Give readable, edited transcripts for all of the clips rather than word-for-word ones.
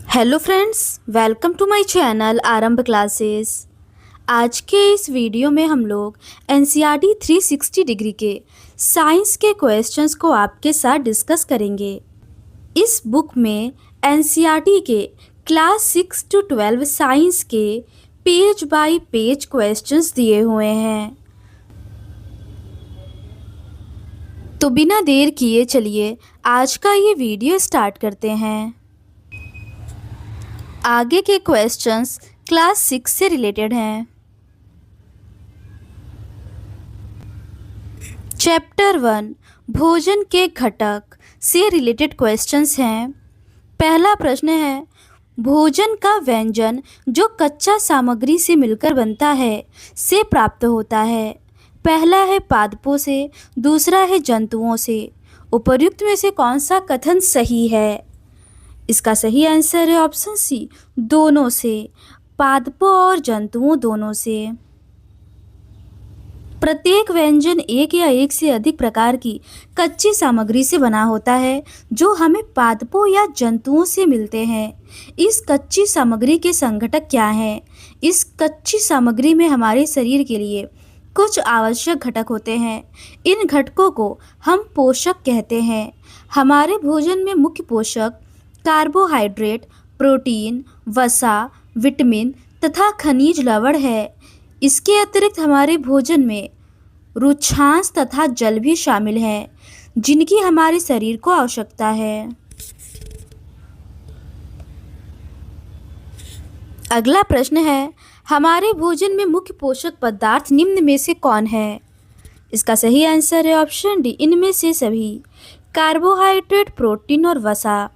Hello friends, welcome to my channel Aarambh classes. आज के इस वीडियो में हम लोग एनसीईआरटी 360 डिग्री के साइंस के क्वेश्चंस को आपके साथ डिस्कस करेंगे। इस बुक में एनसीईआरटी के क्लास 6 to 12 साइंस के पेज बाय पेज क्वेश्चंस दिए हुए हैं। तो बिना देर किए चलिए आज का ये वीडियो स्टार्ट करते हैं। आगे के क्वेश्चंस क्लास 6 से रिलेटेड हैं। चैप्टर 1 भोजन के घटक से रिलेटेड क्वेश्चंस हैं। पहला प्रश्न है, भोजन का व्यंजन जो कच्चा सामग्री से मिलकर बनता है से प्राप्त होता है। पहला है पादपों से, दूसरा है जंतुओं से। उपर्युक्त में से कौन सा कथन सही है? इसका सही आंसर है ऑप्शन सी, दोनों से। पादपों और जंतुओं दोनों से। प्रत्येक व्यंजन एक या एक से अधिक प्रकार की कच्ची सामग्री से बना होता है जो हमें पादपों या जंतुओं से मिलते हैं। इस कच्ची सामग्री के संघटक क्या हैं? इस कच्ची सामग्री में हमारे शरीर के लिए कुछ आवश्यक घटक होते हैं। इन घटकों को हम पोषक कहते हैं। हमारे भोजन में मुख्य पोषक कार्बोहाइड्रेट, प्रोटीन, वसा, विटामिन तथा खनिज लवण है। इसके अतिरिक्त हमारे भोजन में रुक्षांश तथा जल भी शामिल है जिनकी हमारे शरीर को आवश्यकता है। अगला प्रश्न है, हमारे भोजन में मुख्य पोषक पदार्थ निम्न में से कौन है? इसका सही आंसर है ऑप्शन डी, इनमें से सभी। कार्बोहाइड्रेट, प्रोटीन और वसा।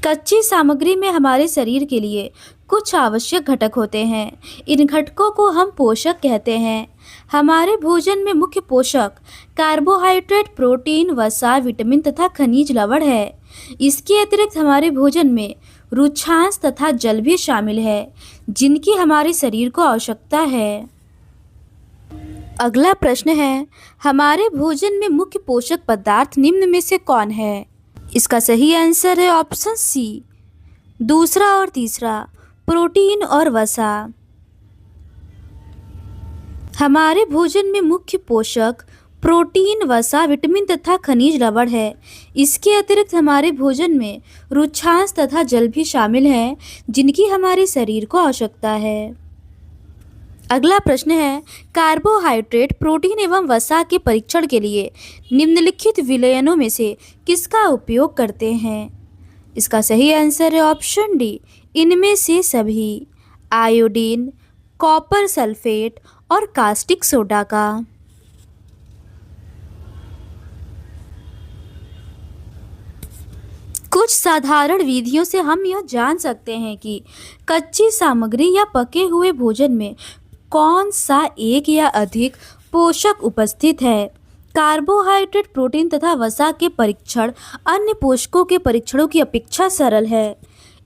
कच्ची सामग्री में हमारे शरीर के लिए कुछ आवश्यक घटक होते हैं। इन घटकों को हम पोषक कहते हैं। हमारे भोजन में मुख्य पोषक कार्बोहाइड्रेट, प्रोटीन, वसा, विटामिन तथा खनिज लवण है। इसके अतिरिक्त हमारे भोजन में रुक्षांश तथा जल भी शामिल है जिनकी हमारे शरीर को आवश्यकता है। अगला प्रश्न है, हमारे भोजन में मुख्य पोषक पदार्थ निम्न में से कौन है? इसका सही आंसर है ऑप्शन सी, दूसरा और तीसरा, प्रोटीन और वसा। हमारे भोजन में मुख्य पोषक प्रोटीन, वसा, विटामिन तथा खनिज लवण है। इसके अतिरिक्त हमारे भोजन में रुक्षांश तथा जल भी शामिल हैं जिनकी हमारे शरीर को आवश्यकता है। अगला प्रश्न है, कार्बोहाइड्रेट, प्रोटीन एवं वसा के परीक्षण के लिए निम्नलिखित विलयनों में से किसका उपयोग करते हैं? इसका सही आंसर है ऑप्शन डी, इनमें से सभी। आयोडीन, कॉपर सल्फेट और कास्टिक सोडा का। कुछ साधारण विधियों से हम यह जान सकते हैं कि कच्ची सामग्री या पके हुए भोजन में कौन सा एक या अधिक पोषक उपस्थित है। कार्बोहाइड्रेट, प्रोटीन तथा वसा के परीक्षण अन्य पोषकों के परीक्षणों की अपेक्षा सरल है।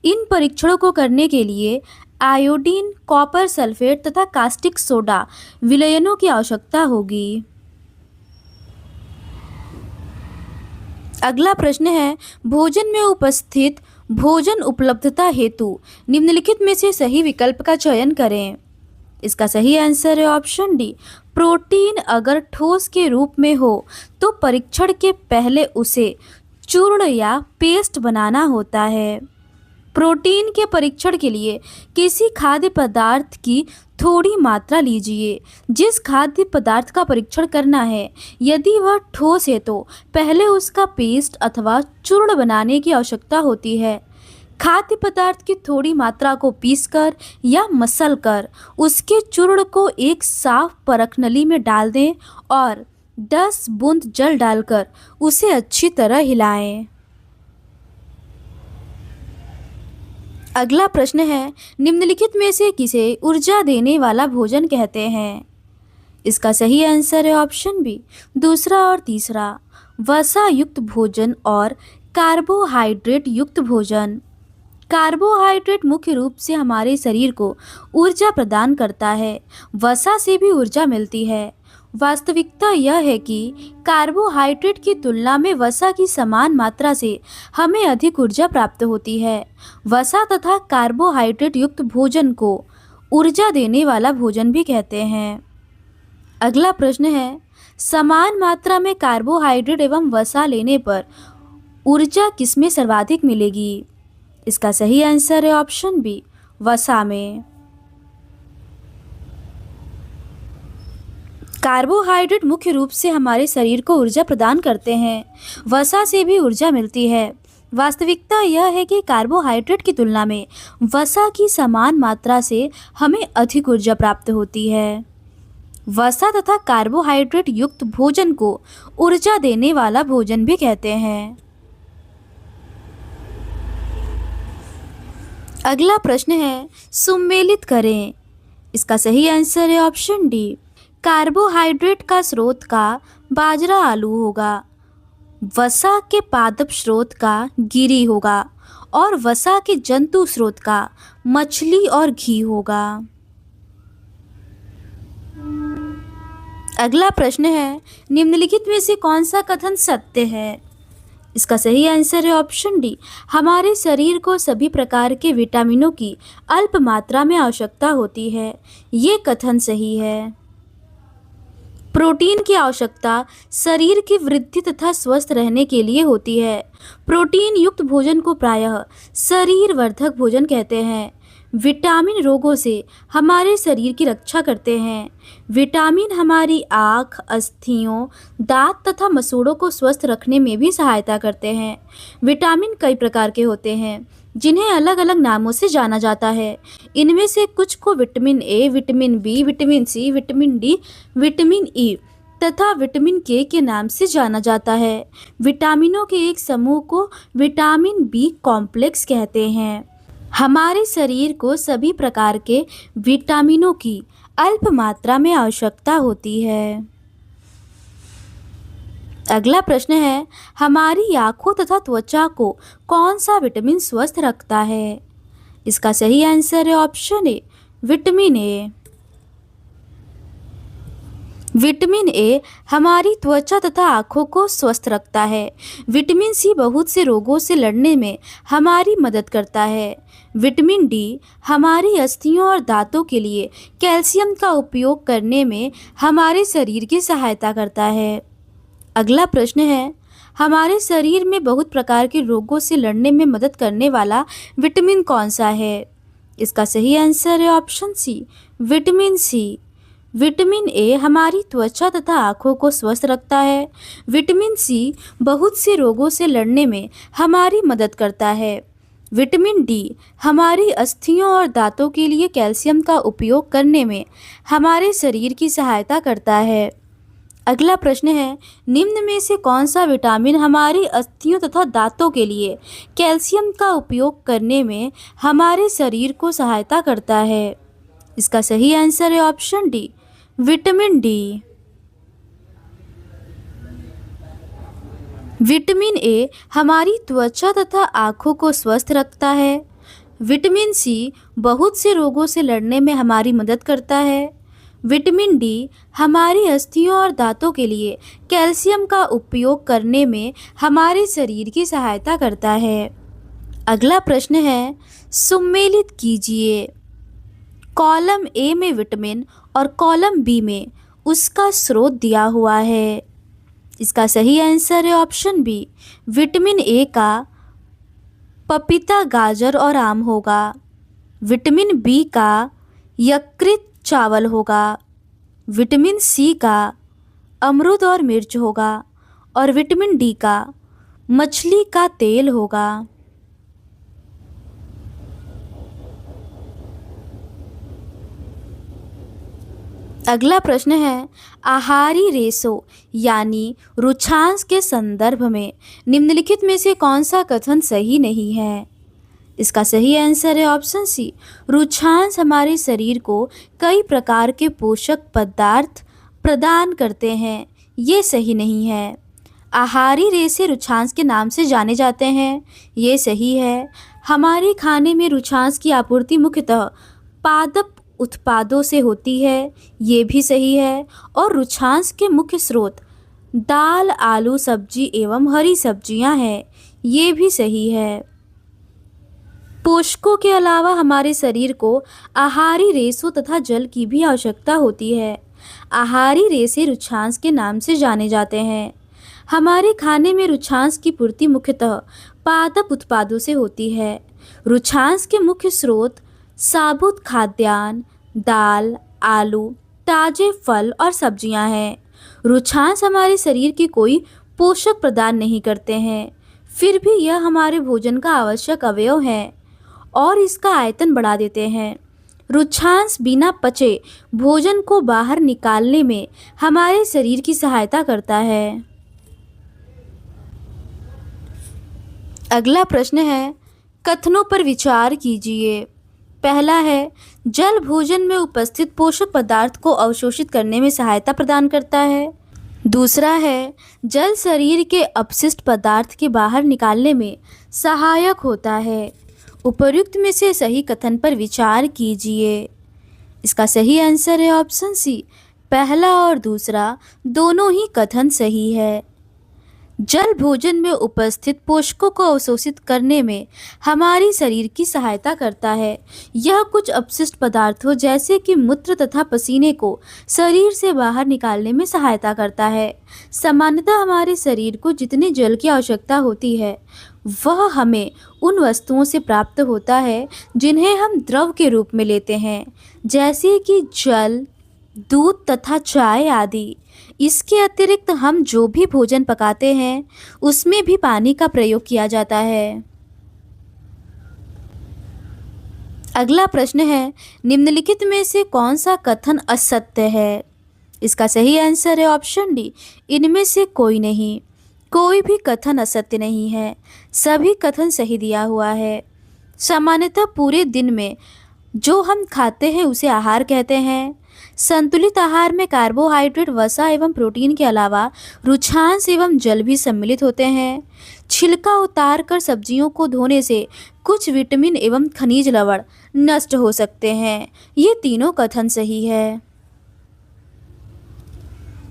इन परीक्षणों को करने के लिए आयोडीन, कॉपर सल्फेट तथा कास्टिक सोडा विलयनों की आवश्यकता होगी। अगला प्रश्न है, भोजन में उपस्थित भोजन उपलब्धता हेतु निम्नलिखित में से सही विकल्प का चयन करें। इसका सही आंसर है ऑप्शन डी, प्रोटीन अगर ठोस के रूप में हो तो परीक्षण के पहले उसे चूर्ण या पेस्ट बनाना होता है। प्रोटीन के परीक्षण के लिए किसी खाद्य पदार्थ की थोड़ी मात्रा लीजिए। जिस खाद्य पदार्थ का परीक्षण करना है, यदि वह ठोस है तो पहले उसका पेस्ट अथवा चूर्ण बनाने की आवश्यकता होती है। खाद्य पदार्थ की थोड़ी मात्रा को पीसकर या मसलकर उसके चूर्ण को एक साफ परख नली में डाल दें और 10 बूंद जल डालकर उसे अच्छी तरह हिलाएं। अगला प्रश्न है, निम्नलिखित में से किसे ऊर्जा देने वाला भोजन कहते हैं? इसका सही आंसर है ऑप्शन बी, दूसरा और तीसरा। वसा युक्त भोजन और कार्बोहाइड्रेट युक्त भोजन। कार्बोहाइड्रेट मुख्य रूप से हमारे शरीर को ऊर्जा प्रदान करता है। वसा से भी ऊर्जा मिलती है। वास्तविकता यह है कि कार्बोहाइड्रेट की तुलना में वसा की समान मात्रा से हमें अधिक ऊर्जा प्राप्त होती है। वसा तथा कार्बोहाइड्रेट युक्त भोजन को ऊर्जा देने वाला भोजन भी कहते हैं। अगला प्रश्न है, समान मात्रा में कार्बोहाइड्रेट एवं वसा लेने पर ऊर्जा किसमें सर्वाधिक मिलेगी? इसका सही आंसर है ऑप्शन बी, वसा में। कार्बोहाइड्रेट मुख्य रूप से हमारे शरीर को ऊर्जा प्रदान करते हैं। वसा से भी ऊर्जा मिलती है। वास्तविकता यह है कि कार्बोहाइड्रेट की तुलना में वसा की समान मात्रा से हमें अधिक ऊर्जा प्राप्त होती है। वसा तथा कार्बोहाइड्रेट युक्त भोजन को ऊर्जा देने वाला भोजन भी कहते हैं। अगला प्रश्न है, सुमेलित करें। इसका सही आंसर है ऑप्शन डी, कार्बोहाइड्रेट का स्रोत का बाजरा आलू होगा, वसा के पादप स्रोत का गिरी होगा और वसा के जंतु स्रोत का मछली और घी होगा। अगला प्रश्न है, निम्नलिखित में से कौन सा कथन सत्य है? इसका सही आंसर है ऑप्शन डी, हमारे शरीर को सभी प्रकार के विटामिनों की अल्प मात्रा में आवश्यकता होती है। ये कथन सही है। प्रोटीन की आवश्यकता शरीर की वृद्धि तथा स्वस्थ रहने के लिए होती है। प्रोटीन युक्त भोजन को प्रायः शरीर वर्धक भोजन कहते हैं। विटामिन रोगों से हमारे शरीर की रक्षा करते हैं। विटामिन हमारी आँख, अस्थियों, दांत तथा मसूड़ों को स्वस्थ रखने में भी सहायता करते हैं। विटामिन कई प्रकार के होते हैं जिन्हें अलग अलग नामों से जाना जाता है। इनमें से कुछ को vitamin A, vitamin B, vitamin C, vitamin D, vitamin E तथा विटामिन के नाम से जाना जाता है। विटामिनों के एक समूह को विटामिन बी कॉम्प्लेक्स कहते हैं। हमारे शरीर को सभी प्रकार के विटामिनों की अल्प मात्रा में आवश्यकता होती है। अगला प्रश्न है, हमारी आँखों तथा त्वचा को कौन सा विटामिन स्वस्थ रखता है? इसका सही आंसर है option A, vitamin A. Vitamin A हमारी त्वचा तथा आँखों को स्वस्थ रखता है। विटामिन सी बहुत से रोगों से लड़ने में हमारी मदद करता है। विटामिन डी हमारी अस्थियों और दांतों के लिए कैल्शियम का उपयोग करने में हमारे शरीर की सहायता करता है। अगला प्रश्न है, हमारे शरीर में बहुत प्रकार के रोगों से लड़ने में मदद करने वाला विटामिन कौन सा है? इसका सही आंसर है option C, vitamin C. Vitamin A हमारी त्वचा तथा आँखों को स्वस्थ रखता है। विटामिन सी बहुत से रोगों से लड़ने में हमारी मदद करता है। विटामिन डी हमारी अस्थियों और दांतों के लिए कैल्शियम का उपयोग करने में हमारे शरीर की सहायता करता है। अगला प्रश्न है, निम्न में से कौन सा विटामिन हमारी अस्थियों तथा दांतों के लिए कैल्शियम का उपयोग करने में हमारे शरीर को सहायता करता है? इसका सही आंसर है option D, vitamin D. Vitamin A हमारी त्वचा तथा आँखों को स्वस्थ रखता है। विटामिन सी बहुत से रोगों से लड़ने में हमारी मदद करता है। विटामिन डी हमारी अस्थियों और दांतों के लिए कैल्शियम का उपयोग करने में हमारे शरीर की सहायता करता है। अगला प्रश्न है, सुमेलित कीजिए। कॉलम ए में विटामिन और कॉलम बी में उसका स्रोत दिया हुआ है। इसका सही आंसर है ऑप्शन बी, विटामिन ए का पपीता, गाजर और आम होगा। विटामिन बी का यकृत, चावल होगा। विटामिन सी का अमरूद और मिर्च होगा और विटामिन डी का मछली का तेल होगा। अगला प्रश्न है, आहारी रेशों यानी रुक्षांश के संदर्भ में निम्नलिखित में से कौन सा कथन सही नहीं है? इसका सही आंसर है ऑप्शन सी, रुक्षांश हमारे शरीर को कई प्रकार के पोषक पदार्थ प्रदान करते हैं। ये सही नहीं है। आहारी रेशे रुक्षांश के नाम से जाने जाते हैं। ये सही है। हमारे खाने में रुक्षांश की आपूर्ति मुख्यतः पादप उत्पादों से होती है, ये भी सही है। और रुक्षांश के मुख्य स्रोत दाल, आलू, सब्जी एवं हरी सब्जियां हैं, ये भी सही है। पोषकों के अलावा हमारे शरीर को आहारी रेशों तथा जल की भी आवश्यकता होती है। आहारी रेशे रुक्षांश के नाम से जाने जाते हैं। हमारे खाने में रुक्षांश की पूर्ति मुख्यतः पादप उत्पादों से होती है। रुक्षांश के मुख्य स्रोत साबुत खाद्यान्न, दाल, आलू, ताजे फल और सब्जियां हैं। रुक्षांश हमारे शरीर के कोई पोषक प्रदान नहीं करते हैं, फिर भी यह हमारे भोजन का आवश्यक अवयव है और इसका आयतन बढ़ा देते हैं। रुक्षांश बिना पचे भोजन को बाहर निकालने में हमारे शरीर की सहायता करता है। अगला प्रश्न है, कथनों पर विचार कीजिए। पहला है, जल भोजन में उपस्थित पोषक पदार्थ को अवशोषित करने में सहायता प्रदान करता है। दूसरा है, जल शरीर के अपशिष्ट पदार्थ के बाहर निकालने में सहायक होता है। उपर्युक्त में से सही कथन पर विचार कीजिए। इसका सही आंसर है ऑप्शन सी, पहला और दूसरा दोनों ही कथन सही है। जल भोजन में उपस्थित पोषकों को अवशोषित करने में हमारी शरीर की सहायता करता है। यह कुछ अपशिष्ट पदार्थों जैसे कि मूत्र तथा पसीने को शरीर से बाहर निकालने में सहायता करता है। सामान्यतः हमारे शरीर को जितने जल की आवश्यकता होती है वह हमें उन वस्तुओं से प्राप्त होता है जिन्हें हम द्रव के रूप में लेते हैं, जैसे कि जल, दूध तथा चाय आदि। इसके अतिरिक्त हम जो भी भोजन पकाते हैं उसमें भी पानी का प्रयोग किया जाता है। अगला प्रश्न है, निम्नलिखित में से कौन सा कथन असत्य है? इसका सही आंसर है ऑप्शन डी, इनमें से कोई नहीं। कोई भी कथन असत्य नहीं है, सभी कथन सही दिया हुआ है। सामान्यतः पूरे दिन में जो हम खाते हैं उसे आहार कहते हैं। संतुलित आहार में कार्बोहाइड्रेट, वसा एवं प्रोटीन के अलावा रुक्षांश एवं जल भी सम्मिलित होते हैं। छिलका उतार कर सब्जियों को धोने से कुछ विटामिन एवं खनिज लवण नष्ट हो सकते हैं। ये तीनों कथन सही है।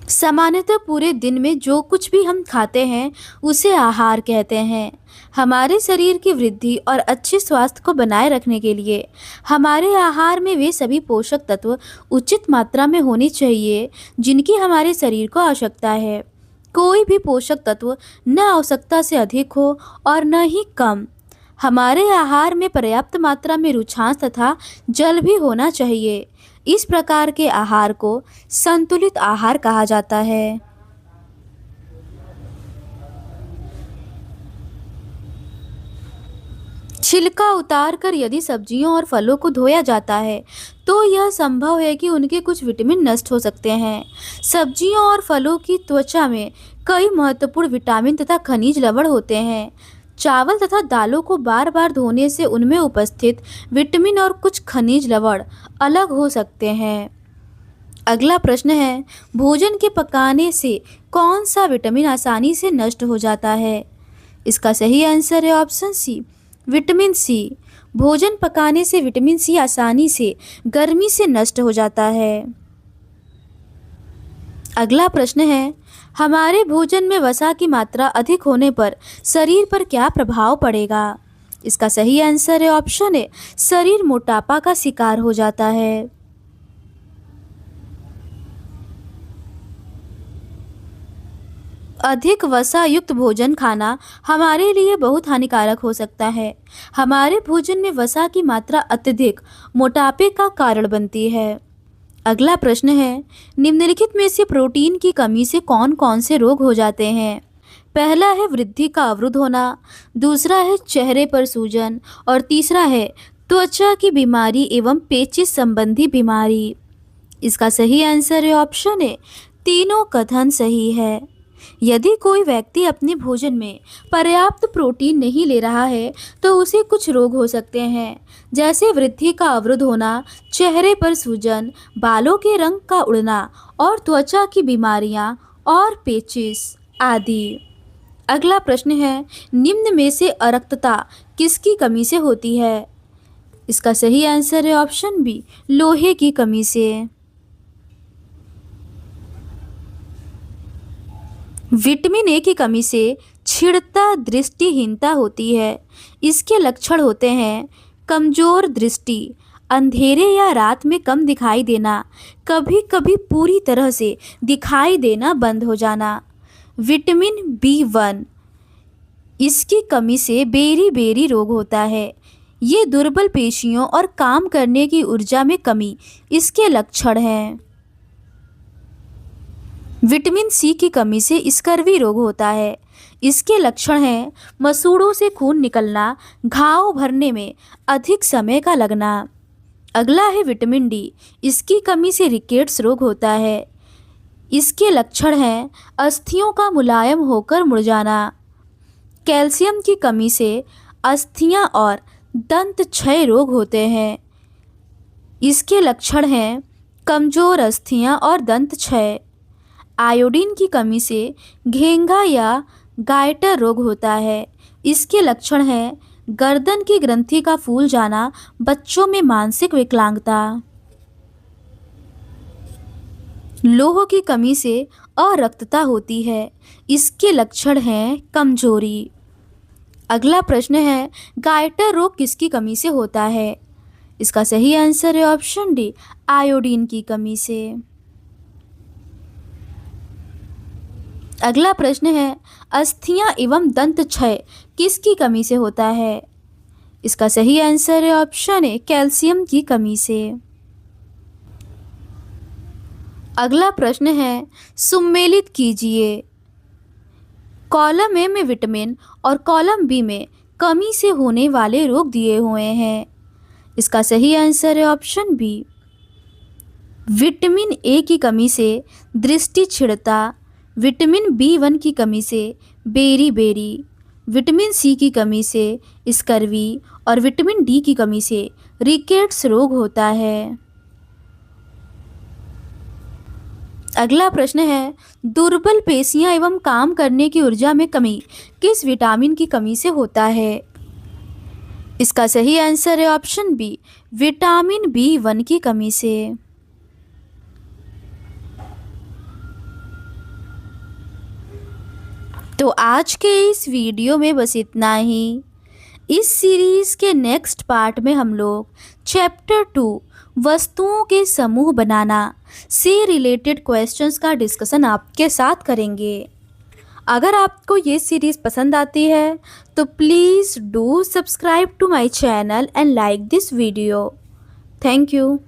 सामान्यतः पूरे दिन में जो कुछ भी हम खाते हैं उसे आहार कहते हैं। हमारे शरीर की वृद्धि और अच्छे स्वास्थ्य को बनाए रखने के लिए हमारे आहार में वे सभी पोषक तत्व उचित मात्रा में होने चाहिए जिनकी हमारे शरीर को आवश्यकता है। कोई भी पोषक तत्व न आवश्यकता से अधिक हो और न ही कम। हमारे आहार में पर्याप्त मात्रा में रुक्षांश तथा जल भी होना चाहिए। इस प्रकार के आहार को संतुलित आहार कहा जाता है। छिलका उतारकर यदि सब्जियों और फलों को धोया जाता है तो यह संभव है कि उनके कुछ विटामिन नष्ट हो सकते हैं। सब्जियों और फलों की त्वचा में कई महत्वपूर्ण विटामिन तथा खनिज लवण होते हैं। चावल तथा दालों को बार बार धोने से उनमें उपस्थित विटामिन और कुछ खनिज लवण अलग हो सकते हैं। अगला प्रश्न है, भोजन के पकाने से कौन सा विटामिन आसानी से नष्ट हो जाता है? इसका सही आंसर है ऑप्शन सी, विटामिन सी। भोजन पकाने से विटामिन सी आसानी से गर्मी से नष्ट हो जाता है। अगला प्रश्न है, हमारे भोजन में वसा की मात्रा अधिक होने पर शरीर पर क्या प्रभाव पड़ेगा? इसका सही आंसर है ऑप्शन ए, शरीर मोटापा का शिकार हो जाता है। अधिक वसा युक्त भोजन खाना हमारे लिए बहुत हानिकारक हो सकता है। हमारे भोजन में वसा की मात्रा अत्यधिक मोटापे का कारण बनती है। अगला प्रश्न है, निम्नलिखित में से प्रोटीन की कमी से कौन कौन से रोग हो जाते हैं? पहला है वृद्धि का अवरुद्ध होना, दूसरा है चेहरे पर सूजन और तीसरा है त्वचा की बीमारी एवं पेचिश संबंधी बीमारी। इसका सही आंसर है ऑप्शन ए, तीनों कथन सही है। यदि कोई व्यक्ति अपने भोजन में पर्याप्त प्रोटीन नहीं ले रहा है तो उसे कुछ रोग हो सकते हैं, जैसे वृद्धि का अवरुद्ध होना, चेहरे पर सूजन, बालों के रंग का उड़ना और त्वचा की बीमारियां और पेचिश आदि। अगला प्रश्न है, निम्न में से अरक्तता किसकी कमी से होती है? इसका सही आंसर है ऑप्शन बी, लोहे की कमी से। विटामिन ए की कमी से क्षीणता, दृष्टिहीनता होती है। इसके लक्षण होते हैं कमजोर दृष्टि, अंधेरे या रात में कम दिखाई देना, कभी कभी पूरी तरह से दिखाई देना बंद हो जाना। विटामिन बी 1, इसकी कमी से बेरी बेरी रोग होता है। ये दुर्बल पेशियों और काम करने की ऊर्जा में कमी इसके लक्षण हैं। विटामिन सी की कमी से स्कर्वी रोग होता है। इसके लक्षण हैं मसूड़ों से खून निकलना, घाव भरने में अधिक समय का लगना। अगला है विटामिन डी, इसकी कमी से रिकेट्स रोग होता है। इसके लक्षण हैं अस्थियों का मुलायम होकर मुड़ जाना। कैल्शियम की कमी से अस्थियां और दंत क्षय रोग होते हैं। इसके लक्षण हैं कमजोर अस्थियां और दंत क्षय। आयोडीन की कमी से घेंघा या गायटर रोग होता है। इसके लक्षण हैं गर्दन की ग्रंथि का फूल जाना, बच्चों में मानसिक विकलांगता। लोह की कमी से अरक्तता होती है। इसके लक्षण हैं कमजोरी। अगला प्रश्न है गायटर रोग किसकी कमी से होता है? इसका सही आंसर है ऑप्शन डी, आयोडीन की कमी से। अगला प्रश्न है अस्थियां एवं दंत क्षय किसकी कमी से होता है? इसका सही आंसर है ऑप्शन ए, कैल्शियम की कमी से। अगला प्रश्न है सुमेलित कीजिए। कॉलम ए में विटामिन और कॉलम बी में कमी से होने वाले रोग दिए हुए हैं। इसका सही आंसर है ऑप्शन बी, विटामिन ए की कमी से दृष्टि क्षीणता, विटामिन बी 1 की कमी से बेरी बेरी, विटामिन सी की कमी से स्कर्वी और विटामिन डी की कमी से रिकेट्स रोग होता है। अगला प्रश्न है दुर्बल पेशियां एवं काम करने की ऊर्जा में कमी किस विटामिन की कमी से होता है? इसका सही आंसर है ऑप्शन बी, विटामिन बी 1 की कमी से। तो आज के इस वीडियो में बस इतना ही। इस सीरीज़ के नेक्स्ट पार्ट में हम लोग चैप्टर 2 वस्तुओं के समूह बनाना से रिलेटेड क्वेश्चंस का डिस्कशन आपके साथ करेंगे। अगर आपको ये सीरीज़ पसंद आती है तो please do subscribe to my channel and like this video. Thank you.